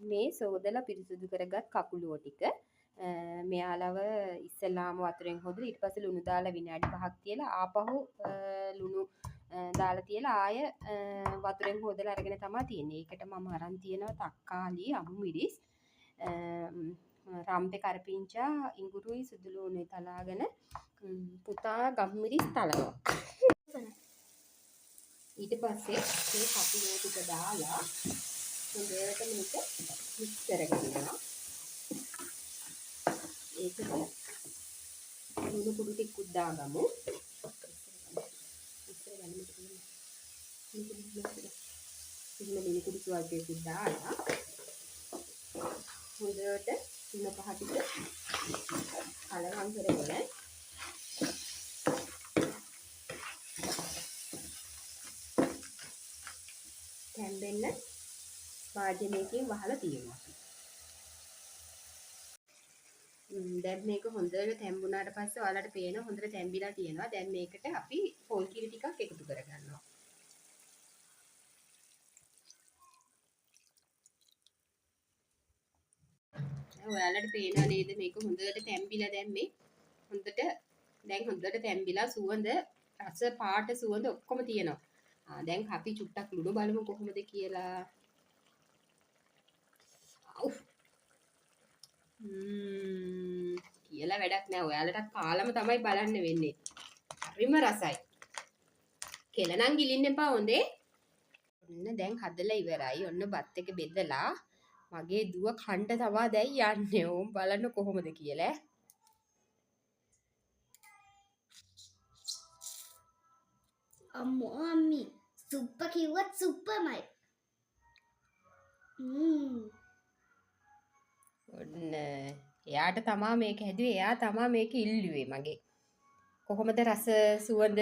මේ සෝදලා පිරිසුදු කරගත් කකුලුව ටික මෙයාලව ඉස්සෙල්ලාම වතුරෙන් හොදලා ඊට පස්සේ ලුණු දාලා විනාඩි 5ක් තියලා ආපහු ලුණු දාලා තියලා ආය වතුරෙන් හොදලා අරගෙන තමයි තියෙන්නේ. ඒකට මම අරන් තියෙනවා තක්කාලි, අමු මිරිස්, රම්පේ කරපිංචා, ඉඟුරුයි සුදුලුණුයි තලාගෙන පුතා ගම්මිරිස් තලනවා. ඊට පස්සේ මේ කපුලෝ ටික දාලා හොඳට මේක මික්ස් කරගන්නවා. ඒකට ලුණු කුඩු ටිකක් දාගමු. ලුණු කුඩු ස්වල්පයක් දාලා හොඳට තුන පහ ටික කලවම් කරගෙන තැම්බෙන්න වාජනයකින් වහලා තියෙනවා. දැන් මේක හොඳට තැම්බුණාට පස්සේ ඔයාලට පේන හොඳට තැම්බිලා තියෙනවා. දැන් මේකට අපි පොල් කිරි ටිකක් එකතු කරගන්නවා. ඔයාලට පේනවා නේද මේක හොඳට තැම්බිලා දැන් මේ හොඳට තැම්බිලා සුවඳ රස පාට සුවඳ ඔක්කොම තියෙනවා. දැන් අපි චුට්ටක් ලුණු බලමු කොහොමද කියලා. කියලා වැඩක් නෑ. ඔයාලටත් කාලම තමයි බලන්න වෙන්නේ. හරිම රසයි. කෙල නම් ගිලින්න එපා හොඳේ. ඔන්න දැන් හදලා ඉවරයි. ඔන්න බත් එක බෙදලා මගේ දුව කණ්ඩ තමා දැන් යන්නේ. ඕම් බලන්න කොහොමද කියලා. අම්මෝ අම්මි සුප්ප කිව්වත් සුප්පමයි. ඔන්න එයාට තමා මේක හැදුවේ. එයා තමා මේක ඉල්ලුවේ මගේ. කොහොමද රස සුවඳ